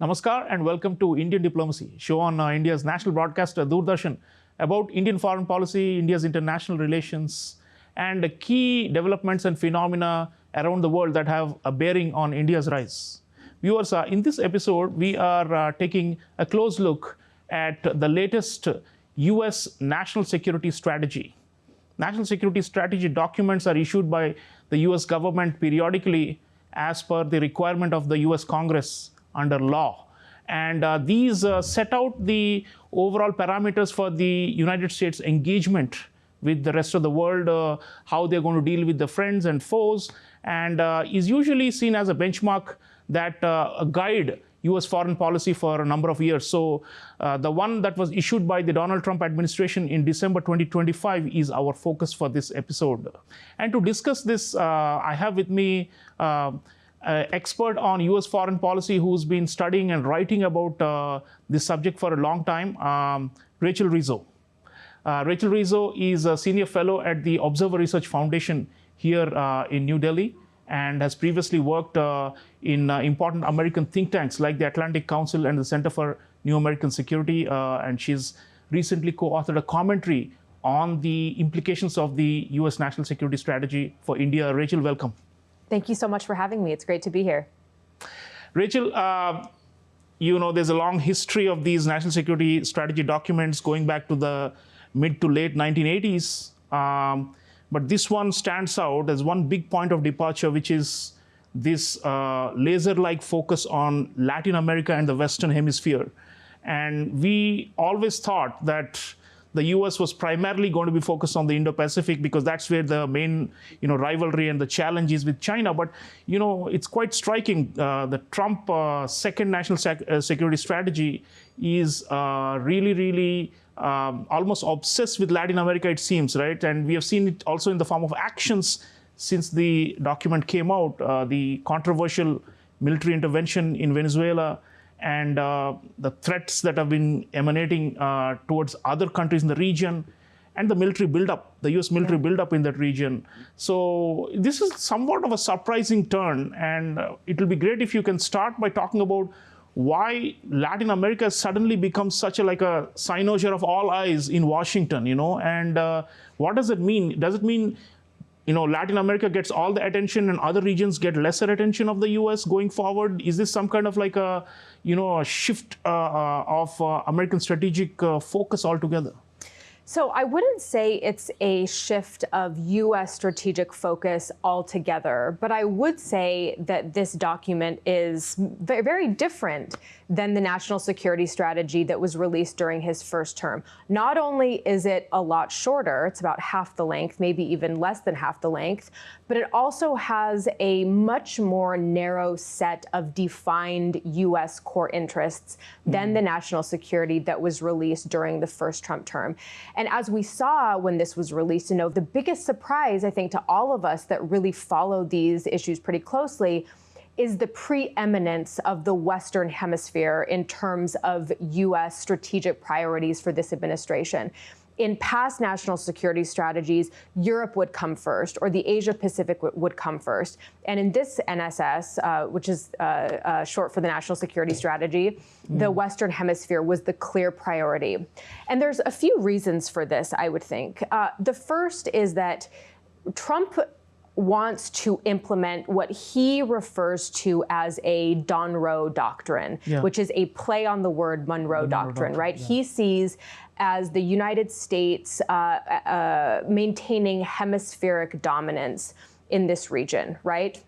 Namaskar and welcome to Indian Diplomacy, show on India's national broadcaster Doordarshan about Indian foreign policy, India's international relations, and key developments and phenomena around the world that have a bearing on India's rise. Viewers, in this episode, we are taking a close look at the latest US national security strategy. National security strategy documents are issued by the US government periodically as per the requirement of the US Congress under law. And these set out the overall parameters for the United States engagement with the rest of the world, how they're going to deal with the friends and foes, and is usually seen as a benchmark that guide US foreign policy for a number of years. So the one that was issued by the Donald Trump administration in December 2025 is our focus for this episode. And to discuss this, I have with me expert on US foreign policy who's been studying and writing about this subject for a long time, Rachel Rizzo. Rachel Rizzo is a senior fellow at the Observer Research Foundation here in New Delhi and has previously worked in important American think tanks like the Atlantic Council and the Center for New American Security. And she's recently co-authored a commentary on the implications of the US national security strategy for India. Rachel, welcome. Thank you so much for having me. It's great to be here. Rachel, you know, there's a long history of these national security strategy documents going back to the mid to late 1980s. But this one stands out as one big point of departure, which is this laser-like focus on Latin America and the Western Hemisphere. And we always thought that the US was primarily going to be focused on the Indo-Pacific because that's where the main, rivalry and the challenge is with China. But, it's quite striking. The Trump second national security strategy is really almost obsessed with Latin America, it seems, right? And we have seen it also in the form of actions since the document came out, the controversial military intervention in Venezuela, and the threats that have been emanating towards other countries in the region, and the military buildup, the US military buildup in that region. So this is somewhat of a surprising turn, and it will be great if you can start by talking about why Latin America has suddenly become such a cynosure of all eyes in Washington, and what does it mean? Does it mean Latin America gets all the attention and other regions get lesser attention of the US going forward? Is this some kind of a shift of American strategic focus altogether? So I wouldn't say it's a shift of US strategic focus altogether, but I would say that this document is very, very different than the national security strategy that was released during his first term. Not only is it a lot shorter, it's about half the length, maybe even less than half the length, but it also has a much more narrow set of defined US core interests than the national security that was released during the first Trump term. And as we saw when this was released, the biggest surprise, I think, to all of us that really follow these issues pretty closely is the preeminence of the Western Hemisphere in terms of US strategic priorities for this administration. In past national security strategies, Europe would come first, or the Asia Pacific would come first. And in this NSS, which is short for the National Security Strategy, the Western Hemisphere was the clear priority. And there's a few reasons for this, I would think. The first is that Trump wants to implement what he refers to as a Monroe Doctrine, which is a play on the word Monroe Doctrine, right? Yeah. He sees as the United States maintaining hemispheric dominance in this region, right?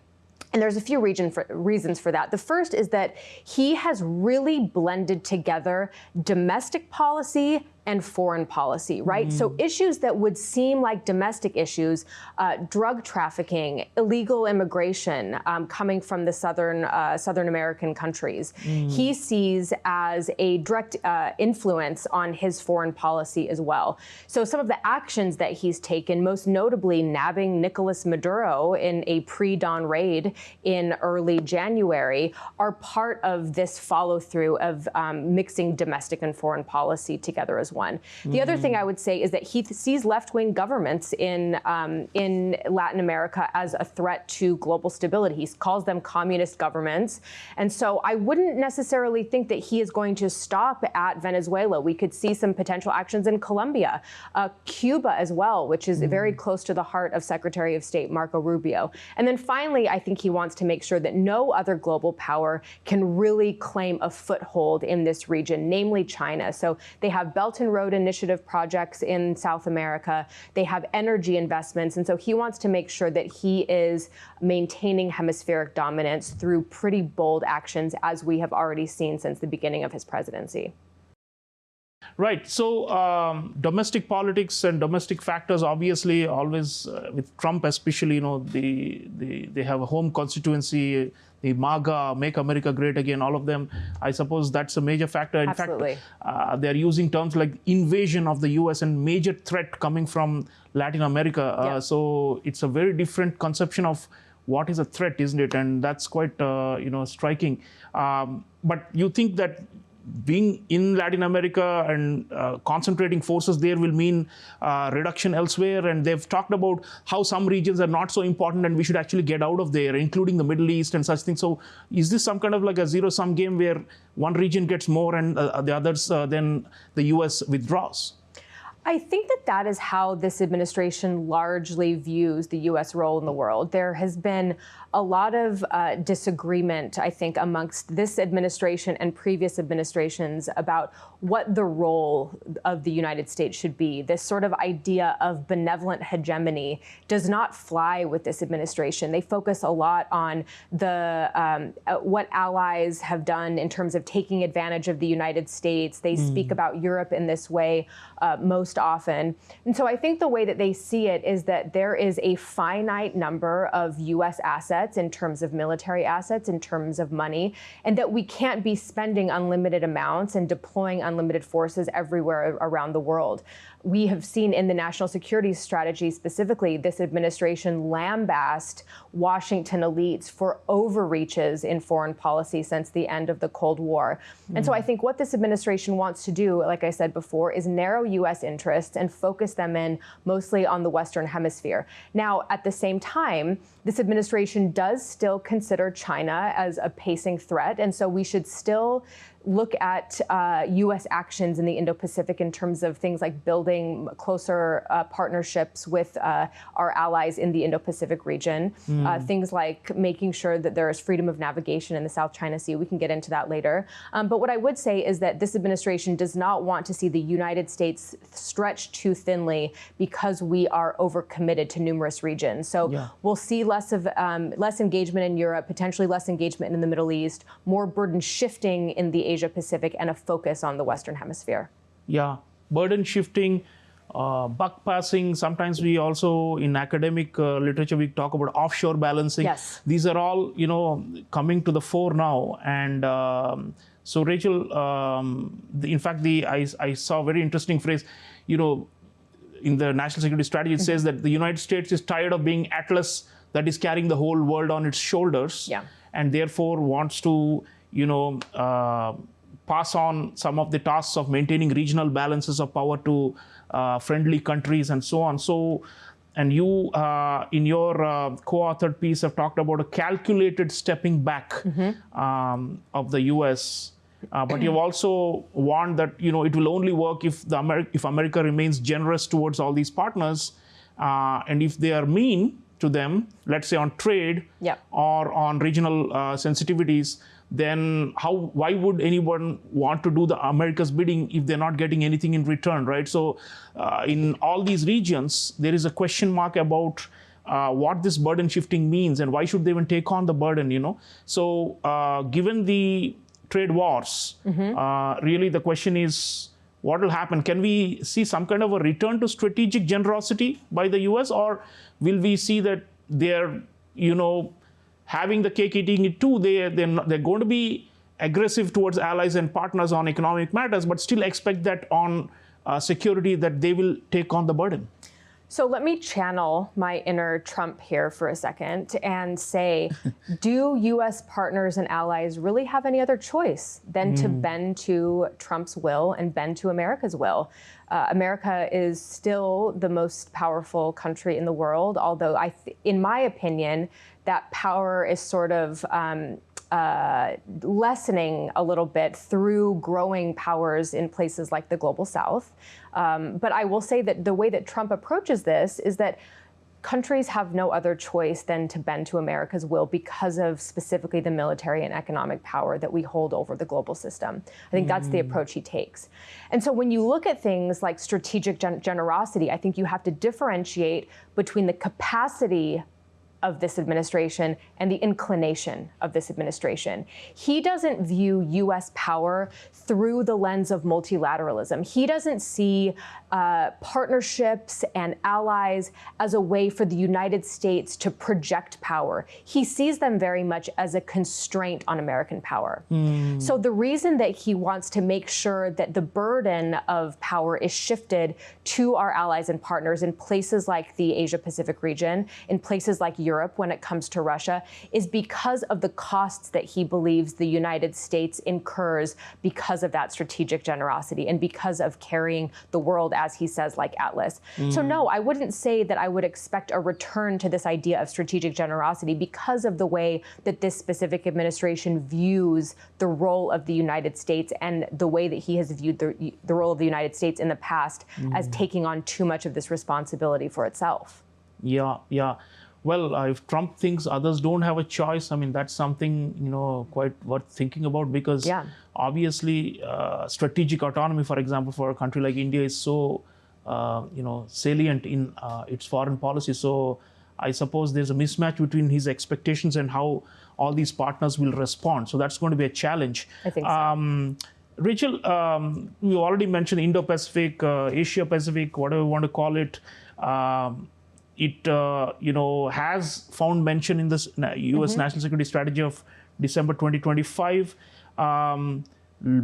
And there's a few reasons for that. The first is that he has really blended together domestic policy and foreign policy, right? So issues that would seem like domestic issues, drug trafficking, illegal immigration coming from the Southern American countries, he sees as a direct influence on his foreign policy as well. So some of the actions that he's taken, most notably nabbing Nicolas Maduro in a pre-dawn raid in early January, are part of this follow-through of mixing domestic and foreign policy together as was one. The other thing I would say is that he sees left-wing governments in Latin America as a threat to global stability. He calls them communist governments. And so I wouldn't necessarily think that he is going to stop at Venezuela. We could see some potential actions in Colombia, Cuba as well, which is very close to the heart of Secretary of State Marco Rubio. And then finally, I think he wants to make sure that no other global power can really claim a foothold in this region, namely China. So they have Belt and Road Initiative projects in South America. They have energy investments. And so he wants to make sure that he is maintaining hemispheric dominance through pretty bold actions, as we have already seen since the beginning of his presidency. Right. So domestic politics and domestic factors, obviously, always with Trump especially, they have a home constituency, the MAGA, Make America Great Again, all of them. I suppose that's a major factor. In Absolutely. fact, they're using terms like invasion of the U.S. and major threat coming from Latin America. So it's a very different conception of what is a threat, isn't it? And that's quite, striking. But you think that being in Latin America and concentrating forces there will mean reduction elsewhere? And they've talked about how some regions are not so important and we should actually get out of there, including the Middle East and such things. So is this some kind of like a zero-sum game where one region gets more and the others, then the U.S. withdraws? I think that that is how this administration largely views the U.S. role in the world. There has been a lot of disagreement, I think, amongst this administration and previous administrations about what the role of the United States should be. This sort of idea of benevolent hegemony does not fly with this administration. They focus a lot on the what allies have done in terms of taking advantage of the United States. They speak about Europe in this way most often. And so I think the way that they see it is that there is a finite number of U.S. assets in terms of military assets, in terms of money, and that we can't be spending unlimited amounts and deploying unlimited forces everywhere around the world. We have seen in the national security strategy specifically, this administration lambast Washington elites for overreaches in foreign policy since the end of the Cold War. And so I think what this administration wants to do, like I said before, is narrow U.S. interests and focus them in mostly on the Western Hemisphere. Now, at the same time, this administration does still consider China as a pacing threat. And so we should still look at U.S. actions in the Indo-Pacific in terms of things like building closer partnerships with our allies in the Indo-Pacific region, things like making sure that there is freedom of navigation in the South China Sea. We can get into that later. But what I would say is that this administration does not want to see the United States stretched too thinly because we are overcommitted to numerous regions. So we'll see less engagement in Europe, potentially less engagement in the Middle East, more burden shifting in the Asia Pacific, and a focus on the Western Hemisphere. Yeah, burden shifting, buck passing. Sometimes we also, in academic literature, we talk about offshore balancing. Yes. These are all, coming to the fore now. And so, Rachel, in fact, I saw a very interesting phrase, in the national security strategy, it says that the United States is tired of being Atlas that is carrying the whole world on its shoulders, and therefore wants to, pass on some of the tasks of maintaining regional balances of power to friendly countries and so on. So, and you, in your co-authored piece, have talked about a calculated stepping back of the U.S., but you've also warned that, it will only work if America remains generous towards all these partners, and if they are mean to them, let's say on trade or on regional sensitivities, then why would anyone want to do the America's bidding if they're not getting anything in return, right? So in all these regions, there is a question mark about what this burden shifting means and why should they even take on the burden, So given the trade wars, really the question is, what will happen? Can we see some kind of a return to strategic generosity by the U.S., or will we see that they're, having the cake eating it too? They're going to be aggressive towards allies and partners on economic matters, but still expect that on security that they will take on the burden. So let me channel my inner Trump here for a second and say, do U.S. partners and allies really have any other choice than to bend to Trump's will and bend to America's will? America is still the most powerful country in the world, although in my opinion, that power is sort of lessening a little bit through growing powers in places like the global south. But I will say that the way that Trump approaches this is that countries have no other choice than to bend to America's will because of specifically the military and economic power that we hold over the global system. I think that's the approach he takes. And so when you look at things like strategic generosity, I think you have to differentiate between the capacity of this administration and the inclination of this administration. He doesn't view U.S. power through the lens of multilateralism. He doesn't see partnerships and allies as a way for the United States to project power. He sees them very much as a constraint on American power. So the reason that he wants to make sure that the burden of power is shifted to our allies and partners in places like the Asia-Pacific region, in places like Europe when it comes to Russia, is because of the costs that he believes the United States incurs because of that strategic generosity and because of carrying the world, as he says, like Atlas. So no, I wouldn't say that I would expect a return to this idea of strategic generosity because of the way that this specific administration views the role of the United States and the way that he has viewed the role of the United States in the past as taking on too much of this responsibility for itself. Yeah. Well, if Trump thinks others don't have a choice, I mean, that's something, quite worth thinking about because obviously strategic autonomy, for example, for a country like India is so, salient in its foreign policy. So I suppose there's a mismatch between his expectations and how all these partners will respond. So that's going to be a challenge. I think so. Rachel, you already mentioned Indo-Pacific, Asia-Pacific, whatever you want to call it. It has found mention in this U.S. National Security Strategy of December 2025,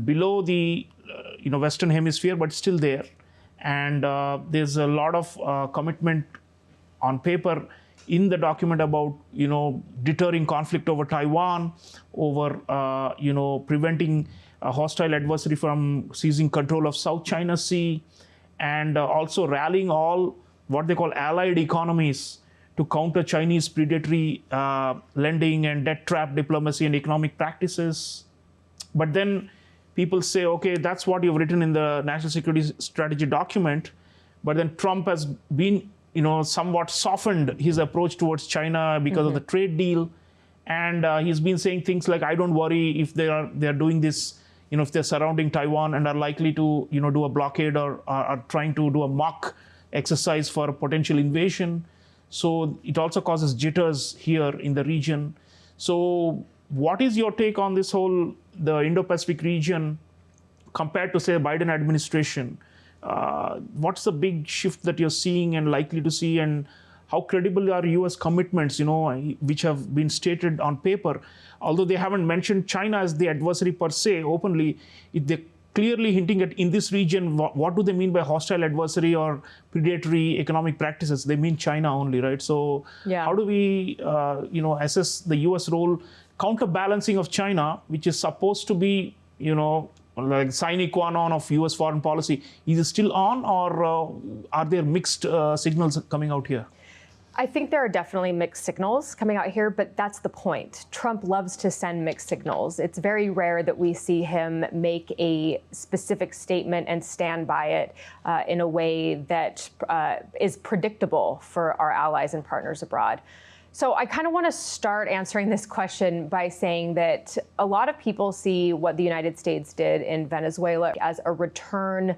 below the Western Hemisphere, but still there. And there's a lot of commitment on paper in the document about deterring conflict over Taiwan, over preventing a hostile adversary from seizing control of South China Sea, and also rallying all what they call allied economies to counter Chinese predatory lending and debt trap diplomacy and economic practices. But then people say, okay, that's what you've written in the National Security Strategy document. But then Trump has been, somewhat softened his approach towards China because of the trade deal. And he's been saying things like, I don't worry if they're doing this, if they're surrounding Taiwan and are likely to, do a blockade or are trying to do a mock exercise for a potential invasion. So it also causes jitters here in the region. So what is your take on this the Indo-Pacific region compared to, say, the Biden administration? What's the big shift that you're seeing and likely to see, and how credible are U.S. commitments, which have been stated on paper? Although they haven't mentioned China as the adversary per se openly, they're clearly hinting at, in this region, what do they mean by hostile adversary or predatory economic practices? They mean China only, right? So how do we, assess the U.S. role, counterbalancing of China, which is supposed to be, like sine qua non of U.S. foreign policy? Is it still on, or are there mixed signals coming out here? I think there are definitely mixed signals coming out here, but that's the point. Trump loves to send mixed signals. It's very rare that we see him make a specific statement and stand by it in a way that is predictable for our allies and partners abroad. So I kind of want to start answering this question by saying that a lot of people see what the United States did in Venezuela as a return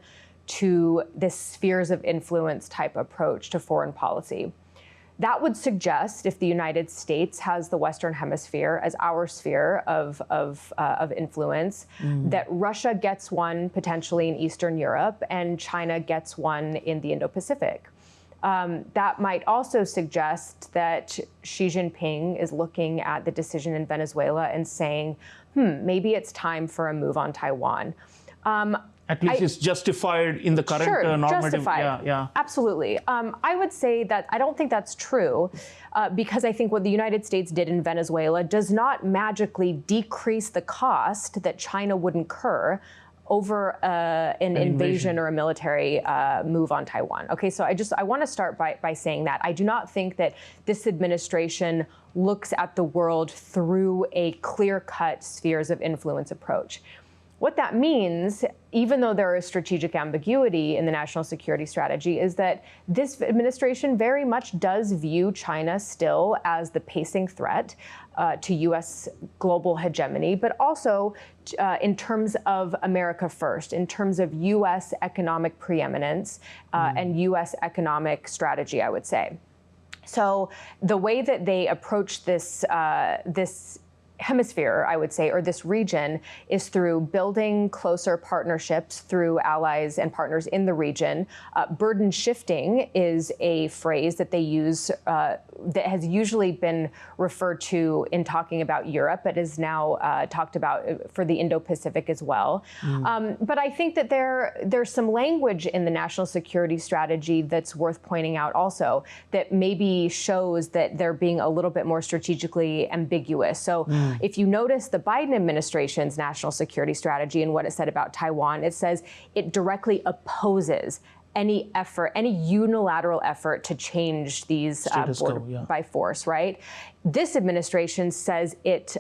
to this spheres of influence type approach to foreign policy. That would suggest, if the United States has the Western Hemisphere as our sphere of influence, that Russia gets one potentially in Eastern Europe and China gets one in the Indo-Pacific. That might also suggest that Xi Jinping is looking at the decision in Venezuela and saying, maybe it's time for a move on Taiwan. At least it's justified in the current normative. Justified. Yeah. Absolutely. I would say that I don't think that's true because I think what the United States did in Venezuela does not magically decrease the cost that China would incur over an invasion or a military move on Taiwan. Okay, so I want to start by saying that I do not think that this administration looks at the world through a clear-cut spheres of influence approach. What that means, even though there is strategic ambiguity in the national security strategy, is that this administration very much does view China still as the pacing threat to U.S. global hegemony, but also in terms of America first, in terms of U.S. economic preeminence and U.S. economic strategy, I would say. So the way that they approach this hemisphere, I would say, or this region, is through building closer partnerships through allies and partners in the region. Burden shifting is a phrase that they use that has usually been referred to in talking about Europe, but is now talked about for the Indo-Pacific as well. But I think that there's some language in the national security strategy that's worth pointing out also that maybe shows that they're being a little bit more strategically ambiguous. So if you notice the Biden administration's national security strategy and what it said about Taiwan, it says it directly opposes any effort, any unilateral effort to change these border by force, right? This administration says it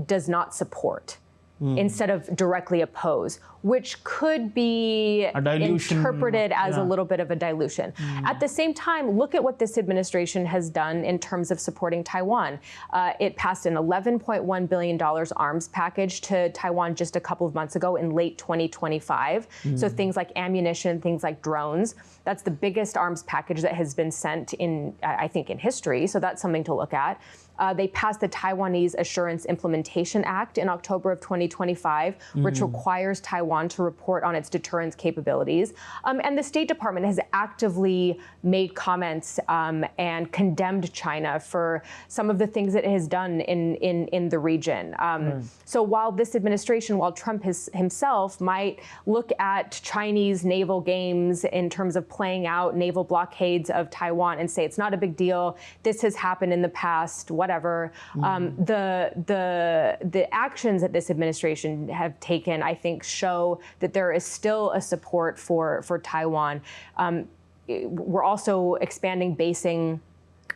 does not support instead of directly oppose, which could be interpreted as a little bit of a dilution. At the same time, look at what this administration has done in terms of supporting Taiwan. It passed an $11.1 billion arms package to Taiwan just a couple of months ago in late 2025. So things like ammunition, things like drones. That's the biggest arms package that has been sent in, I think, in history. So that's something to look at. They passed the Taiwanese Assurance Implementation Act in October of 2025, which requires Taiwan to report on its deterrence capabilities. And the State Department has actively made comments and condemned China for some of the things that it has done in the region. So while this administration, while Trump himself might look at Chinese naval games in terms of playing out naval blockades of Taiwan and say it's not a big deal, this has happened in the past, whatever. The actions that this administration have taken, I think, show that there is still a support for Taiwan. We're also expanding basing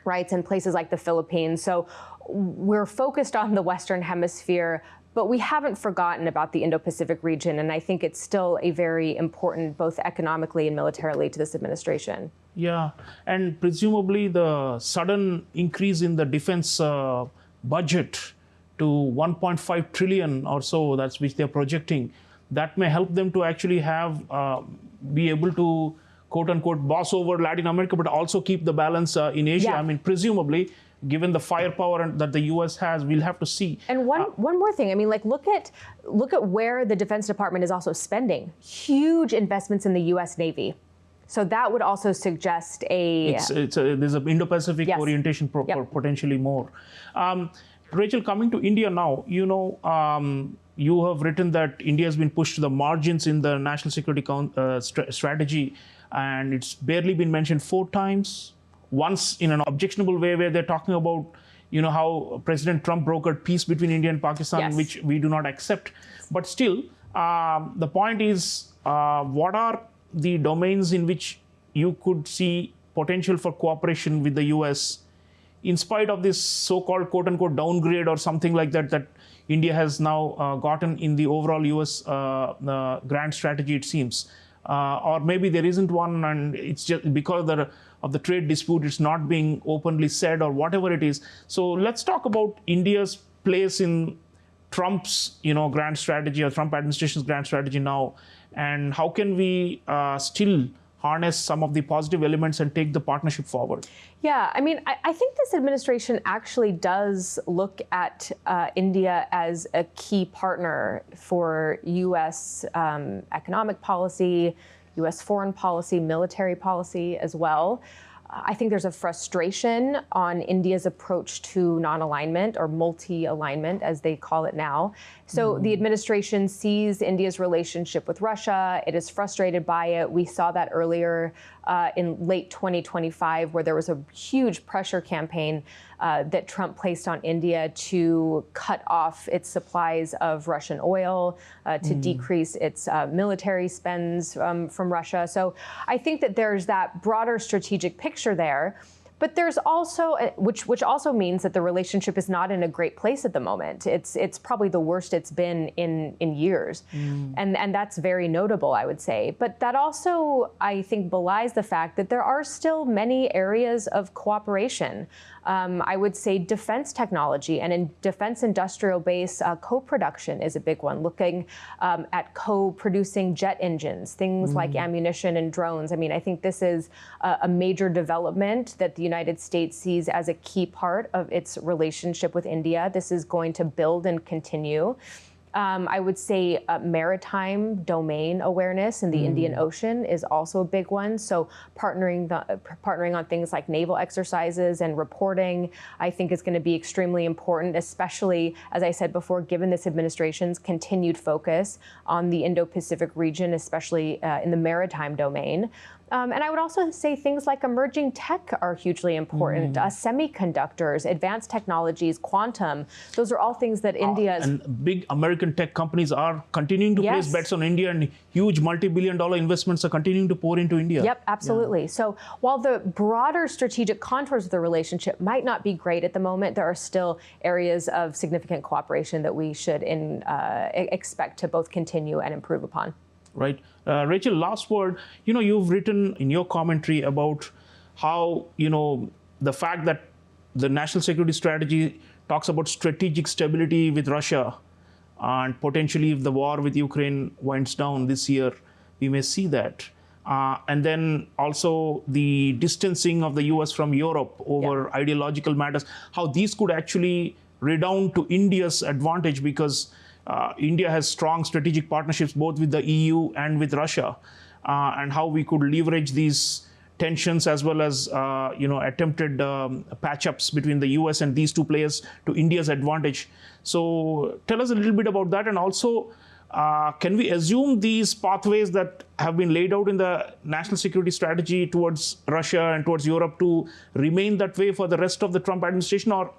rights in places like the Philippines. So we're focused on the Western Hemisphere, but we haven't forgotten about the Indo-Pacific region, and I think it's still a very important, both economically and militarily, to this administration. Yeah, and presumably the sudden increase in the defense budget to 1.5 trillion or so, that's which they're projecting, that may help them to actually have, be able to, quote unquote, boss over Latin America, but also keep the balance in Asia. Yeah. I mean, presumably, given the firepower that the U.S. has, we'll have to see. And one more thing, I mean, like look at where the Defense Department is also spending huge investments in the U.S. Navy. So that would also suggest there's an Indo-Pacific orientation potentially more. Rachel, coming to India now, you know, you have written that India has been pushed to the margins in the national security strategy, and it's barely been mentioned 4 times. Once in an objectionable way, where they're talking about, you know, how President Trump brokered peace between India and Pakistan, which we do not accept. But still, the point is, what are the domains in which you could see potential for cooperation with the U.S. in spite of this so-called quote-unquote downgrade or something like that that India has now gotten in the overall U.S. grand strategy, it seems. Or maybe there isn't one, and it's just because of the trade dispute, it's not being openly said, or whatever it is. So let's talk about India's place in Trump's, you know, grand strategy, or Trump administration's grand strategy now, and how can we still harness some of the positive elements and take the partnership forward? Yeah, I mean, I think this administration actually does look at India as a key partner for U.S. Economic policy, U.S. foreign policy, military policy as well. I think there's a frustration on India's approach to non-alignment or multi-alignment, as they call it now. So the administration sees India's relationship with Russia. It is frustrated by it. We saw that earlier in late 2025, where there was a huge pressure campaign that Trump placed on India to cut off its supplies of Russian oil, to decrease its military spends from Russia. So I think that there's that broader strategic picture there. But there's also, which also means that the relationship is not in a great place at the moment. It's probably the worst it's been in years. And that's very notable, I would say. But that also, I think, belies the fact that there are still many areas of cooperation. I would say defense technology and in defense industrial base, co-production is a big one, looking at co-producing jet engines, things like ammunition and drones. I mean, I think this is a major development that the United States sees as a key part of its relationship with India. This is going to build and continue. I would say maritime domain awareness in the Indian Ocean is also a big one. So partnering on things like naval exercises and reporting, I think is going to be extremely important, especially, as I said before, given this administration's continued focus on the Indo-Pacific region, especially in the maritime domain. And I would also say things like emerging tech are hugely important. Semiconductors, advanced technologies, quantum, those are all things that India is... And big American tech companies are continuing to place bets on India, and huge multi-billion-dollar investments are continuing to pour into India. Yep, absolutely. So while the broader strategic contours of the relationship might not be great at the moment, there are still areas of significant cooperation that we should expect to both continue and improve upon. Right. Rachel, last word, you've written in your commentary about how, the fact that the national security strategy talks about strategic stability with Russia, and potentially if the war with Ukraine winds down this year, we may see that. And then also the distancing of the US from Europe over ideological matters, how these could actually redound to India's advantage, because India has strong strategic partnerships both with the EU and with Russia, and how we could leverage these tensions as well as attempted patch-ups between the US and these two players to India's advantage. So tell us a little bit about that, and also can we assume these pathways that have been laid out in the national security strategy towards Russia and towards Europe to remain that way for the rest of the Trump administration, or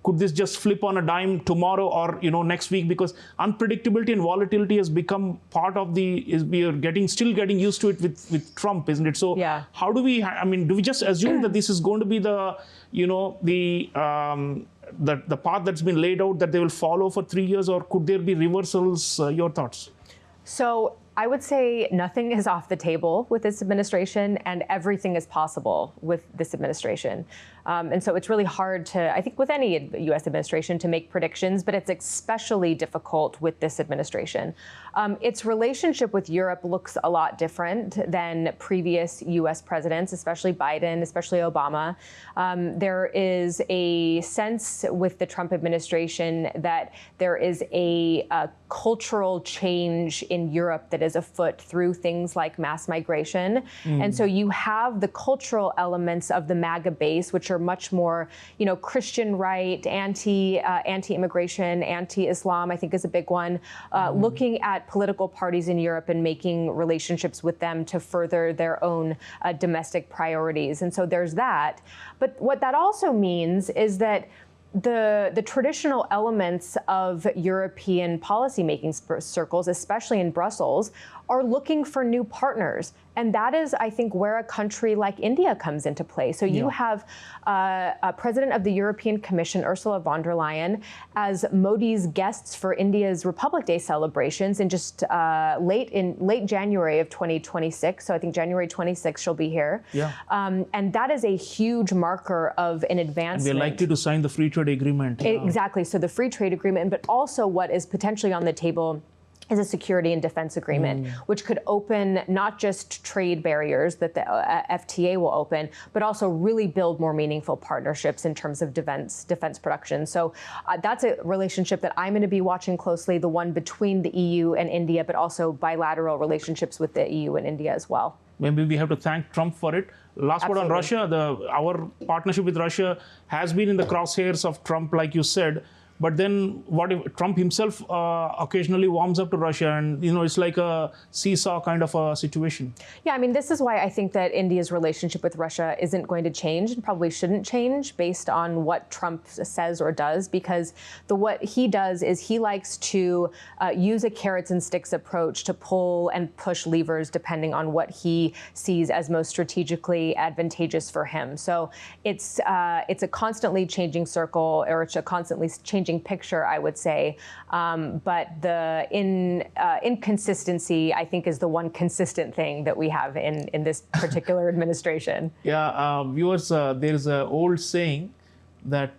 could this just flip on a dime tomorrow or next week? Because unpredictability and volatility has become part of we are still getting used to it with Trump, isn't it? So how do we? Do we just assume that this is going to be the path that's been laid out that they will follow for 3 years, or could there be reversals? Your thoughts? So I would say nothing is off the table with this administration, and everything is possible with this administration. And so it's really hard to, I think with any U.S. administration, to make predictions, but it's especially difficult with this administration. Its relationship with Europe looks a lot different than previous U.S. presidents, especially Biden, especially Obama. There is a sense with the Trump administration that there is a cultural change in Europe that is afoot through things like mass migration. And so you have the cultural elements of the MAGA base, which are much more, Christian right, anti-immigration, anti-Islam, I think is a big one, looking at political parties in Europe and making relationships with them to further their own domestic priorities. And so there's that. But what that also means is that the traditional elements of European policymaking circles, especially in Brussels, are looking for new partners. And that is, I think, where a country like India comes into play. So you have a president of the European Commission, Ursula von der Leyen, as Modi's guests for India's Republic Day celebrations in just late January of 2026. So I think January 26th she'll be here. And that is a huge marker of an advancement. And we're likely to sign the free trade agreement. Exactly. So the free trade agreement, but also what is potentially on the table is a security and defense agreement, which could open not just trade barriers that the FTA will open, but also really build more meaningful partnerships in terms of defense production. So that's a relationship that I'm going to be watching closely, the one between the EU and India, but also bilateral relationships with the EU and India as well. Maybe we have to thank Trump for it. Last word on Russia, our partnership with Russia has been in the crosshairs of Trump, like you said. But then what if Trump himself occasionally warms up to Russia, and it's like a seesaw kind of a situation? Yeah, I mean, this is why I think that India's relationship with Russia isn't going to change and probably shouldn't change based on what Trump says or does, because what he does is he likes to use a carrots and sticks approach to pull and push levers depending on what he sees as most strategically advantageous for him. So it's a constantly changing circle, or it's a constantly changing picture, I would say. But the inconsistency, I think, is the one consistent thing that we have in this particular administration. Yeah, viewers, there's an old saying that,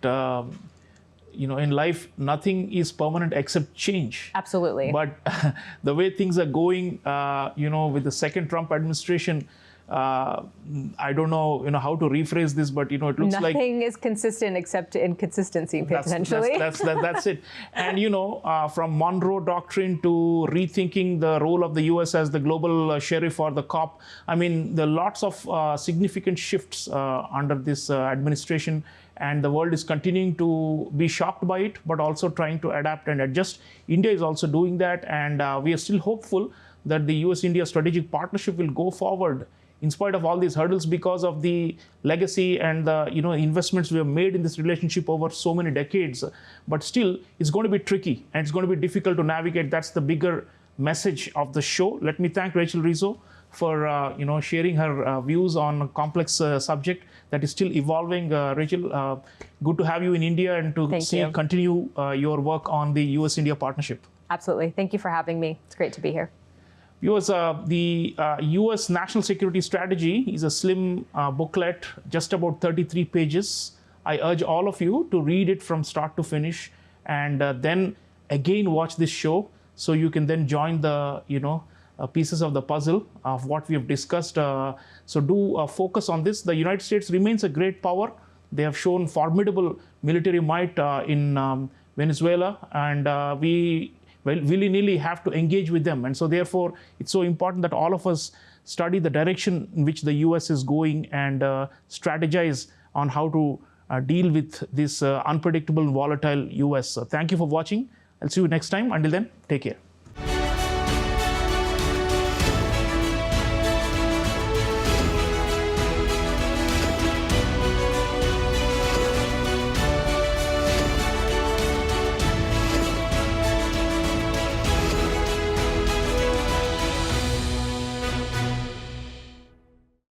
in life, nothing is permanent except change. Absolutely. But the way things are going, with the second Trump administration, I don't know, how to rephrase this, but it looks like nothing is consistent except inconsistency, potentially. That's it. And from Monroe Doctrine to rethinking the role of the U.S. as the global sheriff or the cop. I mean, there are lots of significant shifts under this administration, and the world is continuing to be shocked by it, but also trying to adapt and adjust. India is also doing that, and we are still hopeful that the U.S.-India strategic partnership will go forward in spite of all these hurdles, because of the legacy and the investments we have made in this relationship over so many decades. But still, it's going to be tricky and it's going to be difficult to navigate. That's the bigger message of the show. Let me thank Rachel Rizzo for sharing her views on a complex subject that is still evolving. Rachel, good to have you in India and to continue your work on the U.S.-India partnership. Absolutely. Thank you for having me. It's great to be here. Viewers, the U.S. National Security Strategy is a slim booklet, just about 33 pages. I urge all of you to read it from start to finish, and then again watch this show, so you can then join the pieces of the puzzle of what we have discussed. So do focus on this. The United States remains a great power. They have shown formidable military might in Venezuela, and we willy-nilly have to engage with them. And so therefore, it's so important that all of us study the direction in which the US is going and strategize on how to deal with this unpredictable, volatile US. Thank you for watching. I'll see you next time. Until then, take care.